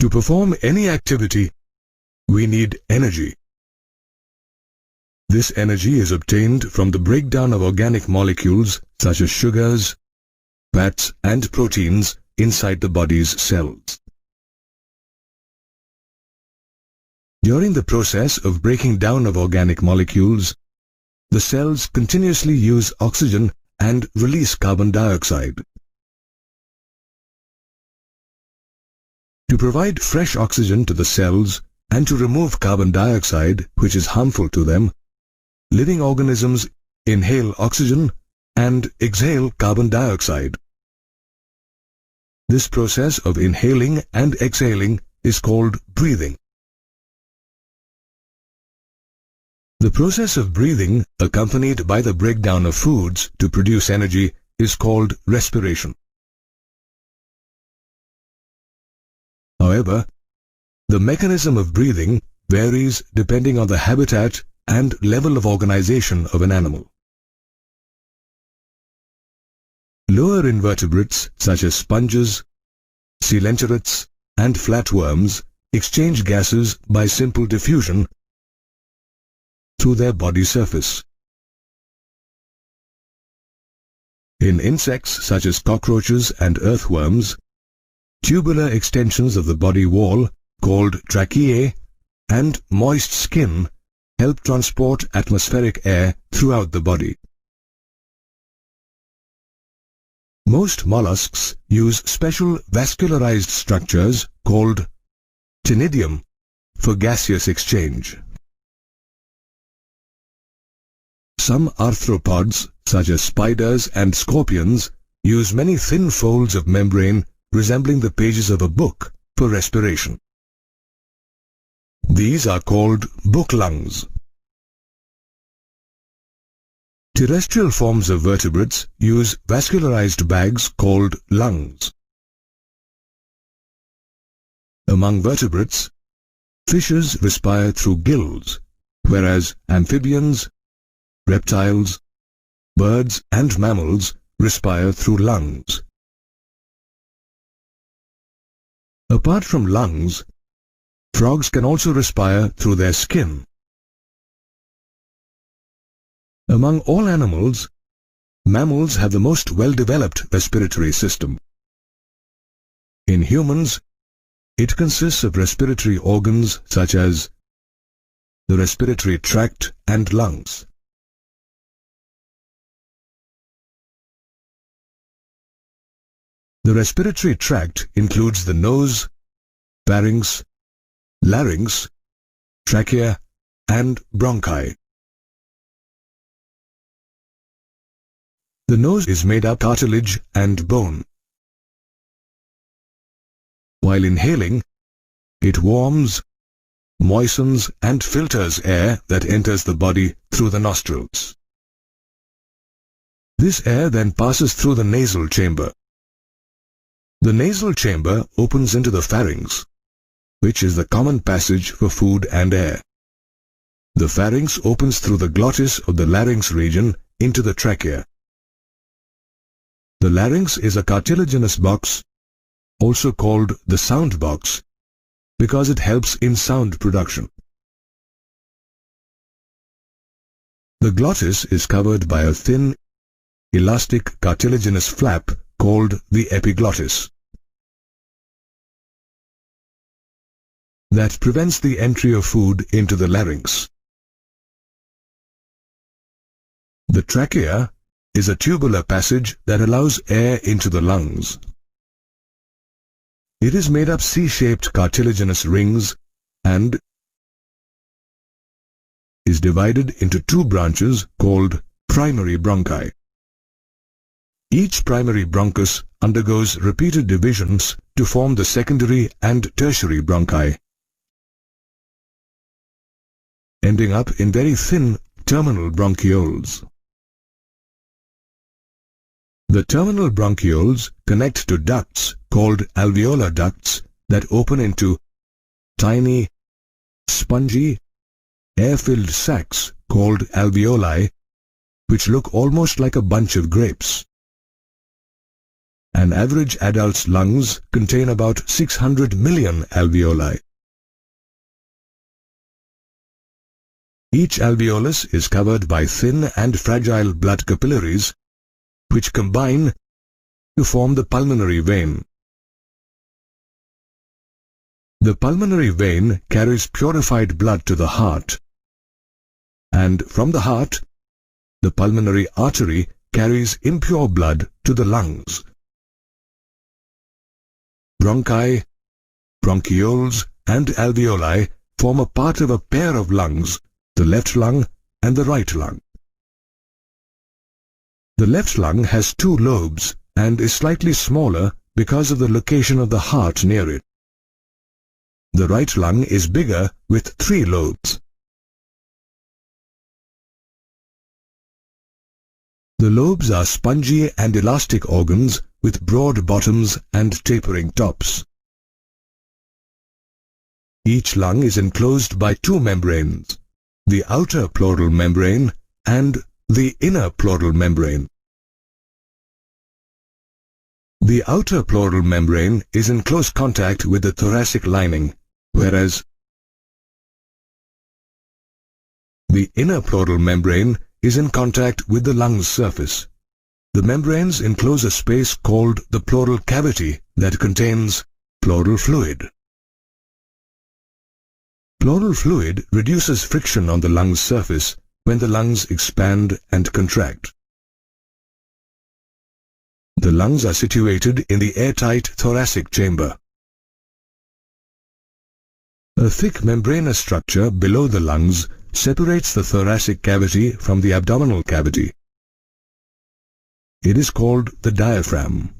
To perform any activity, we need energy. This energy is obtained from the breakdown of organic molecules such as sugars, fats and proteins inside the body's cells. During the process of breaking down of organic molecules, the cells continuously use oxygen and release carbon dioxide. To provide fresh oxygen to the cells and to remove carbon dioxide, which is harmful to them, living organisms inhale oxygen and exhale carbon dioxide. This process of inhaling and exhaling is called breathing. The process of breathing, accompanied by the breakdown of foods to produce energy, is called respiration. However, the mechanism of breathing varies depending on the habitat and level of organization of an animal. Lower invertebrates such as sponges, coelenterate and flatworms exchange gases by simple diffusion through their body surface. In insects such as cockroaches and earthworms, tubular extensions of the body wall, called tracheae, and moist skin help transport atmospheric air throughout the body. Most mollusks use special vascularized structures called ctenidium for gaseous exchange. Some arthropods, such as spiders and scorpions, use many thin folds of membrane resembling the pages of a book for respiration. These are called book lungs. Terrestrial forms of vertebrates use vascularized bags called lungs. Among vertebrates, fishes respire through gills, whereas amphibians, reptiles, birds and mammals respire through lungs. Apart from lungs, frogs can also respire through their skin. Among all animals, mammals have the most well-developed respiratory system. In humans, it consists of respiratory organs such as the respiratory tract and lungs. The respiratory tract includes the nose, pharynx, larynx, trachea, and bronchi. The nose is made up of cartilage and bone. While inhaling, it warms, moistens, and filters air that enters the body through the nostrils. This air then passes through the nasal chamber. The nasal chamber opens into the pharynx, which is the common passage for food and air. The pharynx opens through the glottis of the larynx region into the trachea. The larynx is a cartilaginous box, also called the sound box, because it helps in sound production. The glottis is covered by a thin, elastic cartilaginous flap called the epiglottis that prevents the entry of food into the larynx. The trachea is a tubular passage that allows air into the lungs. It is made up C-shaped cartilaginous rings and is divided into two branches called primary bronchi. Each primary bronchus undergoes repeated divisions to form the secondary and tertiary bronchi, ending up in very thin terminal bronchioles. The terminal bronchioles connect to ducts called alveolar ducts that open into tiny, spongy, air-filled sacs called alveoli, which look almost like a bunch of grapes. An average adult's lungs contain about 600 million alveoli. Each alveolus is covered by thin and fragile blood capillaries, which combine to form the pulmonary vein. The pulmonary vein carries purified blood to the heart, and from the heart, the pulmonary artery carries impure blood to the lungs. Bronchi, bronchioles, and alveoli form a part of a pair of lungs, the left lung and the right lung. The left lung has two lobes and is slightly smaller because of the location of the heart near it. The right lung is bigger with 3 lobes. The lobes are spongy and elastic organs with broad bottoms and tapering tops. Each lung is enclosed by 2 membranes, the outer pleural membrane and the inner pleural membrane. The outer pleural membrane is in close contact with the thoracic lining, whereas the inner pleural membrane is in contact with the lung's surface. The membranes enclose a space called the pleural cavity that contains pleural fluid. Pleural fluid reduces friction on the lung's surface when the lungs expand and contract. The lungs are situated in the airtight thoracic chamber. A thick membranous structure below the lungs separates the thoracic cavity from the abdominal cavity. It is called the diaphragm.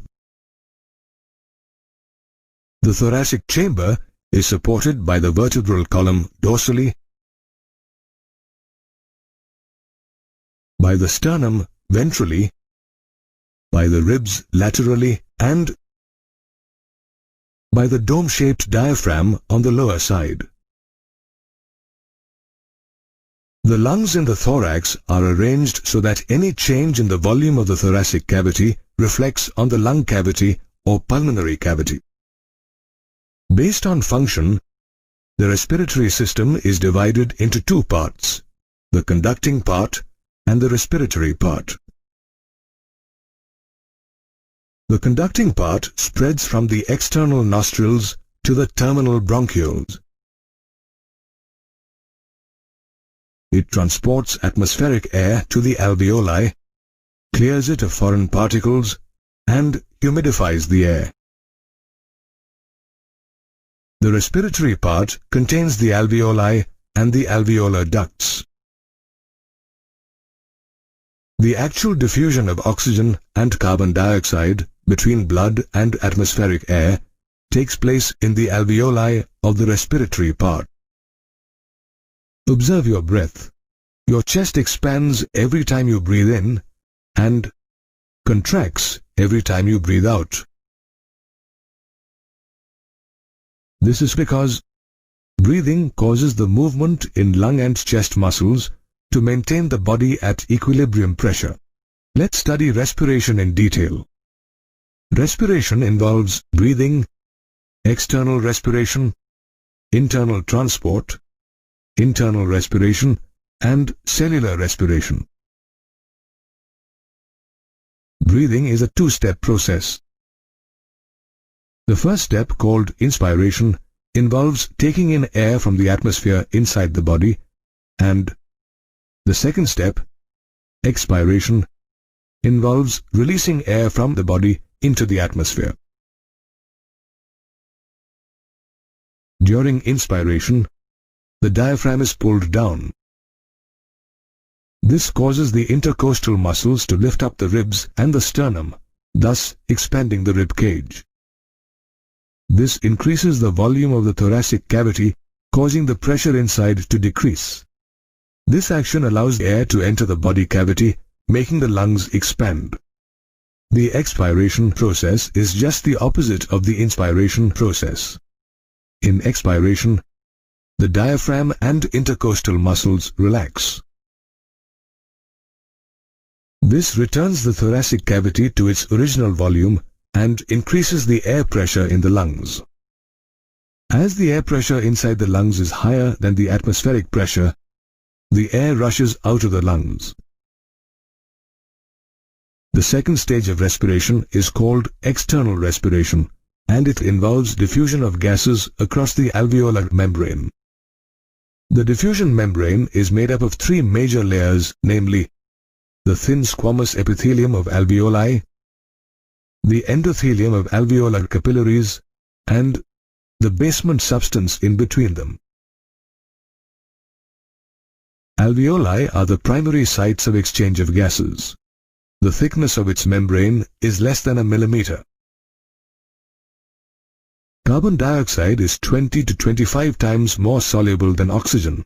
The thoracic chamber is supported by the vertebral column dorsally, by the sternum ventrally, by the ribs laterally, and by the dome-shaped diaphragm on the lower side. The lungs in the thorax are arranged so that any change in the volume of the thoracic cavity reflects on the lung cavity or pulmonary cavity. Based on function, the respiratory system is divided into 2 parts, the conducting part and the respiratory part. The conducting part spreads from the external nostrils to the terminal bronchioles. It transports atmospheric air to the alveoli, clears it of foreign particles, and humidifies the air. The respiratory part contains the alveoli and the alveolar ducts. The actual diffusion of oxygen and carbon dioxide between blood and atmospheric air takes place in the alveoli of the respiratory part. Observe your breath. Your chest expands every time you breathe in and contracts every time you breathe out. This is because breathing causes the movement in lung and chest muscles to maintain the body at equilibrium pressure. Let's study respiration in detail. Respiration involves breathing, external respiration, internal transport, internal respiration, and cellular respiration. Breathing is a 2-step process. The first step, called inspiration, involves taking in air from the atmosphere inside the body, and the second step, expiration, involves releasing air from the body into the atmosphere. During inspiration, the diaphragm is pulled down. This causes the intercostal muscles to lift up the ribs and the sternum, thus expanding the rib cage. This increases the volume of the thoracic cavity, causing the pressure inside to decrease. This action allows air to enter the body cavity, making the lungs expand. The expiration process is just the opposite of the inspiration process. In expiration, the diaphragm and intercostal muscles relax. This returns the thoracic cavity to its original volume and increases the air pressure in the lungs. As the air pressure inside the lungs is higher than the atmospheric pressure, the air rushes out of the lungs. The second stage of respiration is called external respiration, and it involves diffusion of gases across the alveolar membrane. The diffusion membrane is made up of three major layers, namely the thin squamous epithelium of alveoli, the endothelium of alveolar capillaries, and the basement substance in between them. Alveoli are the primary sites of exchange of gases. The thickness of its membrane is less than a millimeter. Carbon dioxide is 20 to 25 times more soluble than oxygen.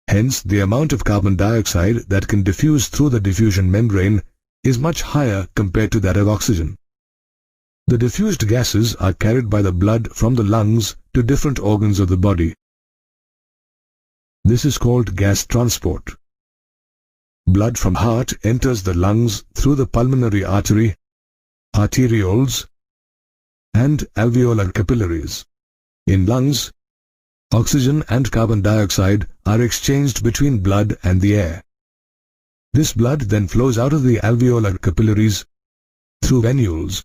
Hence, the amount of carbon dioxide that can diffuse through the diffusion membrane is much higher compared to that of oxygen. The diffused gases are carried by the blood from the lungs to different organs of the body. This is called gas transport. Blood from heart enters the lungs through the pulmonary artery, arterioles, and alveolar capillaries. In lungs, oxygen and carbon dioxide are exchanged between blood and the air. This blood then flows out of the alveolar capillaries through venules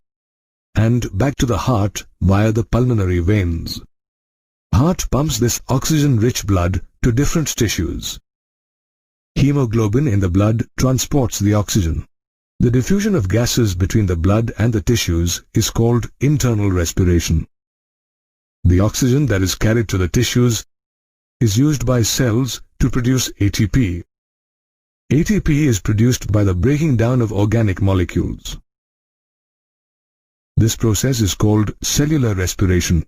and back to the heart via the pulmonary veins. Heart pumps this oxygen-rich blood to different tissues. Hemoglobin in the blood transports the oxygen. The diffusion of gases between the blood and the tissues is called internal respiration. The oxygen that is carried to the tissues is used by cells to produce ATP. ATP is produced by the breaking down of organic molecules. This process is called cellular respiration.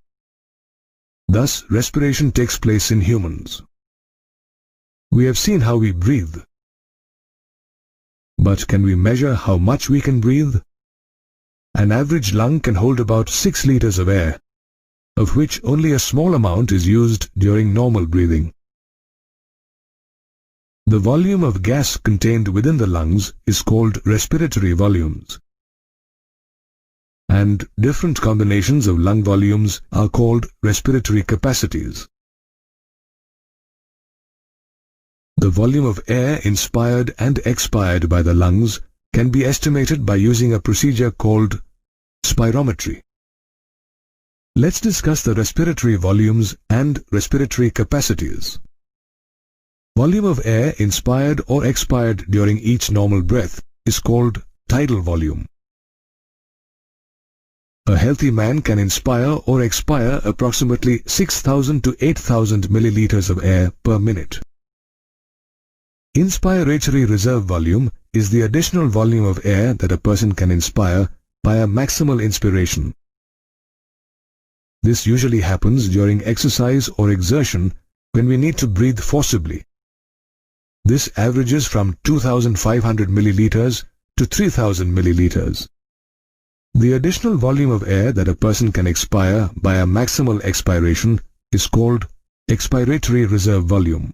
Thus, respiration takes place in humans. We have seen how we breathe. But can we measure how much we can breathe? An average lung can hold about 6 liters of air, of which only a small amount is used during normal breathing. The volume of gas contained within the lungs is called respiratory volumes, and different combinations of lung volumes are called respiratory capacities. The volume of air inspired and expired by the lungs can be estimated by using a procedure called spirometry. Let's discuss the respiratory volumes and respiratory capacities. Volume of air inspired or expired during each normal breath is called tidal volume. A healthy man can inspire or expire approximately 6,000 to 8,000 milliliters of air per minute. Inspiratory reserve volume is the additional volume of air that a person can inspire by a maximal inspiration. This usually happens during exercise or exertion when we need to breathe forcibly. This averages from 2,500 milliliters to 3,000 milliliters. The additional volume of air that a person can expire by a maximal expiration is called expiratory reserve volume.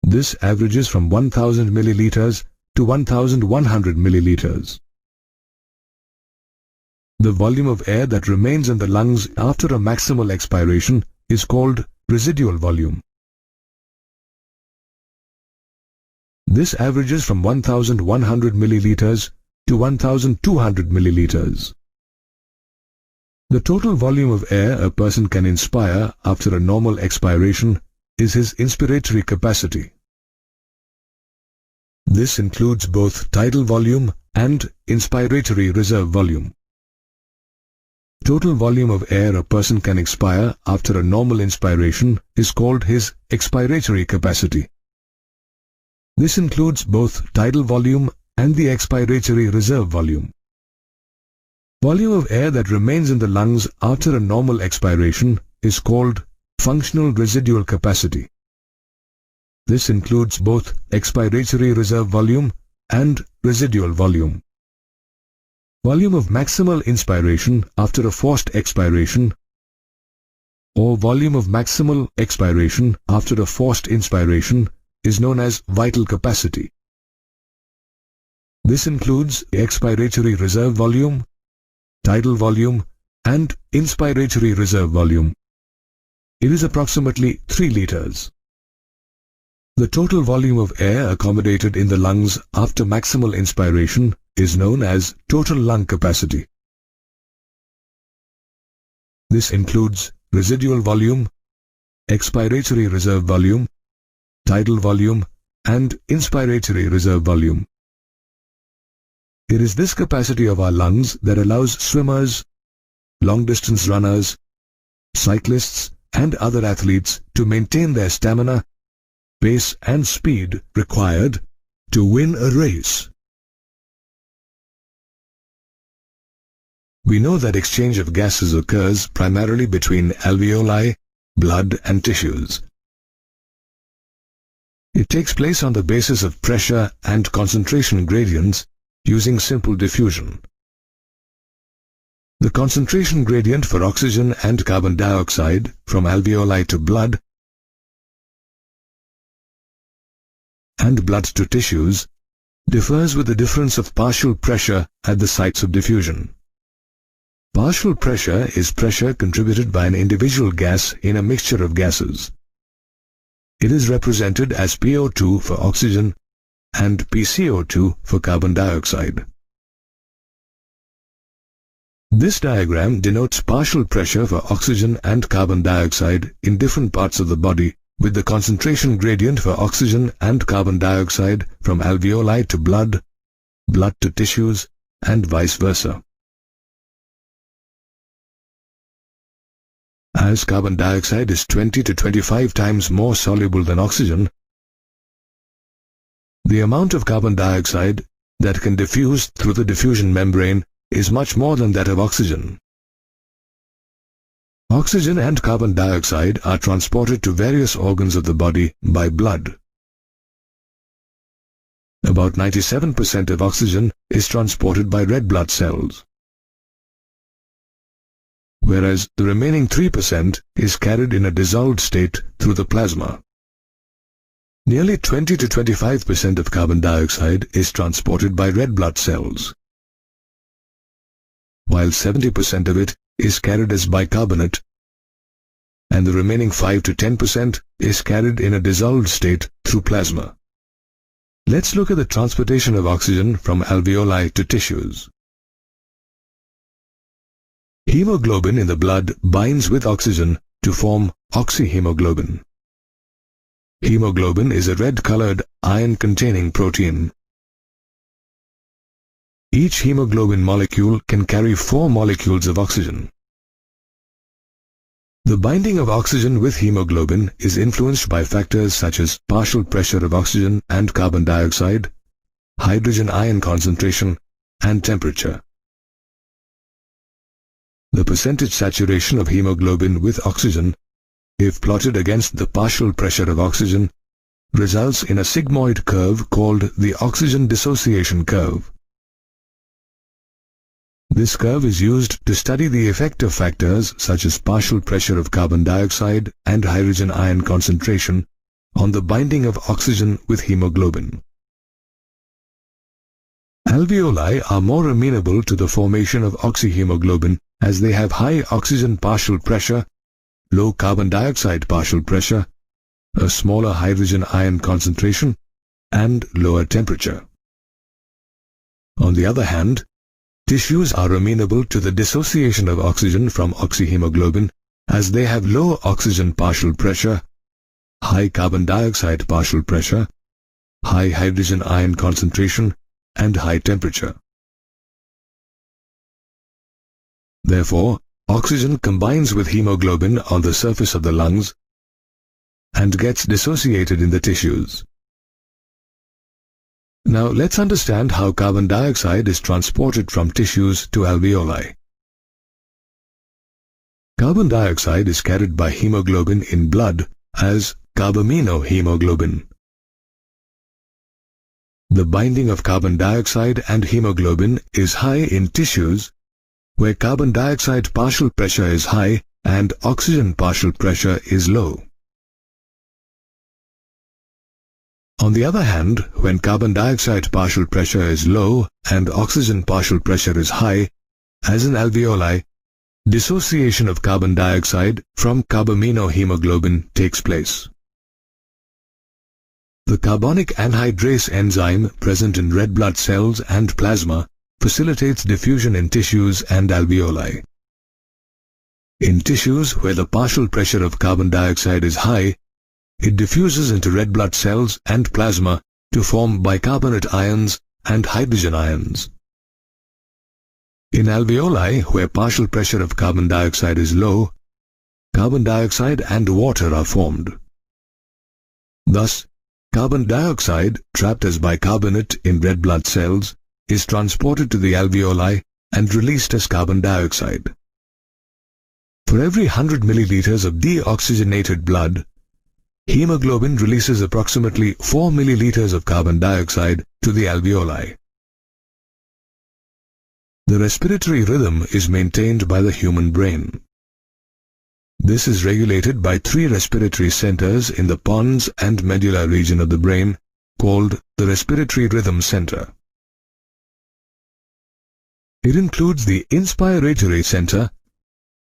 This averages from 1,000 milliliters to 1,100 milliliters. The volume of air that remains in the lungs after a maximal expiration is called residual volume. This averages from 1,100 milliliters to 1,200 milliliters. The total volume of air a person can inspire after a normal expiration is his inspiratory capacity. This includes both tidal volume and inspiratory reserve volume. Total volume of air a person can expire after a normal inspiration is called his expiratory capacity. This includes both tidal volume and the expiratory reserve volume. Volume of air that remains in the lungs after a normal expiration is called functional residual capacity. This includes both expiratory reserve volume and residual volume. Volume of maximal inspiration after a forced expiration, or volume of maximal expiration after a forced inspiration, is known as vital capacity. This includes expiratory reserve volume, tidal volume, and inspiratory reserve volume. It is approximately 3 liters. The total volume of air accommodated in the lungs after maximal inspiration is known as total lung capacity. This includes residual volume, expiratory reserve volume, tidal volume, and inspiratory reserve volume. It is this capacity of our lungs that allows swimmers, long-distance runners, cyclists, and other athletes to maintain their stamina, pace, and speed required to win a race. We know that exchange of gases occurs primarily between alveoli, blood, and tissues. It takes place on the basis of pressure and concentration gradients using simple diffusion. The concentration gradient for oxygen and carbon dioxide from alveoli to blood and blood to tissues differs with the difference of partial pressure at the sites of diffusion. Partial pressure is pressure contributed by an individual gas in a mixture of gases. It is represented as PO2 for oxygen and PCO2 for carbon dioxide. This diagram denotes partial pressure for oxygen and carbon dioxide in different parts of the body, with the concentration gradient for oxygen and carbon dioxide from alveoli to blood, blood to tissues, and vice versa. As carbon dioxide is 20 to 25 times more soluble than oxygen, the amount of carbon dioxide that can diffuse through the diffusion membrane is much more than that of oxygen. Oxygen and carbon dioxide are transported to various organs of the body by blood. About 97% of oxygen is transported by red blood cells, whereas the remaining 3% is carried in a dissolved state through the plasma. Nearly 20 to 25% of carbon dioxide is transported by red blood cells, while 70% of it is carried as bicarbonate, and the remaining 5 to 10% is carried in a dissolved state through plasma. Let's look at the transportation of oxygen from alveoli to tissues. Hemoglobin in the blood binds with oxygen to form oxyhemoglobin. Hemoglobin is a red-colored, iron-containing protein. Each hemoglobin molecule can carry 4 molecules of oxygen. The binding of oxygen with hemoglobin is influenced by factors such as partial pressure of oxygen and carbon dioxide, hydrogen ion concentration, and temperature. The percentage saturation of hemoglobin with oxygen, if plotted against the partial pressure of oxygen, results in a sigmoid curve called the oxygen dissociation curve. This curve is used to study the effect of factors such as partial pressure of carbon dioxide and hydrogen ion concentration on the binding of oxygen with hemoglobin. Alveoli are more amenable to the formation of oxyhemoglobin as they have high oxygen partial pressure, low carbon dioxide partial pressure, a smaller hydrogen ion concentration, and lower temperature. On the other hand, tissues are amenable to the dissociation of oxygen from oxyhemoglobin as they have low oxygen partial pressure, high carbon dioxide partial pressure, high hydrogen ion concentration, and high temperature. Therefore, oxygen combines with hemoglobin on the surface of the lungs and gets dissociated in the tissues. Now let's understand how carbon dioxide is transported from tissues to alveoli. Carbon dioxide is carried by hemoglobin in blood as carbaminohemoglobin. The binding of carbon dioxide and hemoglobin is high in tissues where carbon dioxide partial pressure is high and oxygen partial pressure is low. On the other hand, when carbon dioxide partial pressure is low and oxygen partial pressure is high, as in alveoli, dissociation of carbon dioxide from carbaminohemoglobin takes place. The carbonic anhydrase enzyme present in red blood cells and plasma facilitates diffusion in tissues and alveoli. In tissues where the partial pressure of carbon dioxide is high, it diffuses into red blood cells and plasma to form bicarbonate ions and hydrogen ions. In alveoli, where partial pressure of carbon dioxide is low, carbon dioxide and water are formed. Thus, carbon dioxide trapped as bicarbonate in red blood cells is transported to the alveoli and released as carbon dioxide. For every 100 milliliters of deoxygenated blood, hemoglobin releases approximately 4 milliliters of carbon dioxide to the alveoli. The respiratory rhythm is maintained by the human brain. This is regulated by 3 respiratory centers in the pons and medulla region of the brain, called the respiratory rhythm center. It includes the inspiratory center,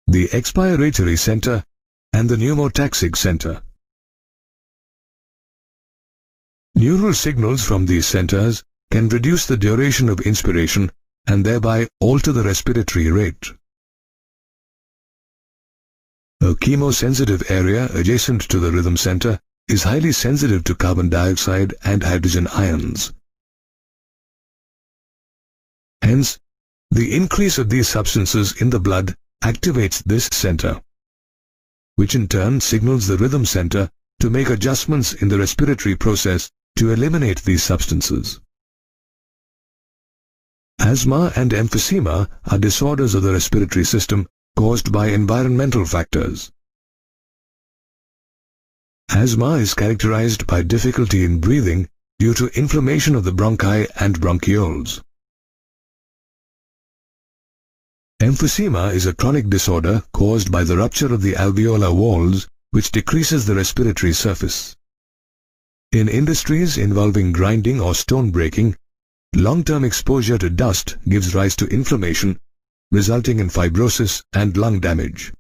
the expiratory center, and the pneumotaxic center. Neural signals from these centers can reduce the duration of inspiration and thereby alter the respiratory rate. A chemosensitive area adjacent to the rhythm center is highly sensitive to carbon dioxide and hydrogen ions. Hence, the increase of these substances in the blood activates this center, which in turn signals the rhythm center to make adjustments in the respiratory process to eliminate these substances. Asthma and emphysema are disorders of the respiratory system caused by environmental factors. Asthma is characterized by difficulty in breathing due to inflammation of the bronchi and bronchioles. Emphysema is a chronic disorder caused by the rupture of the alveolar walls, which decreases the respiratory surface. In industries involving grinding or stone breaking, long-term exposure to dust gives rise to inflammation, resulting in fibrosis and lung damage.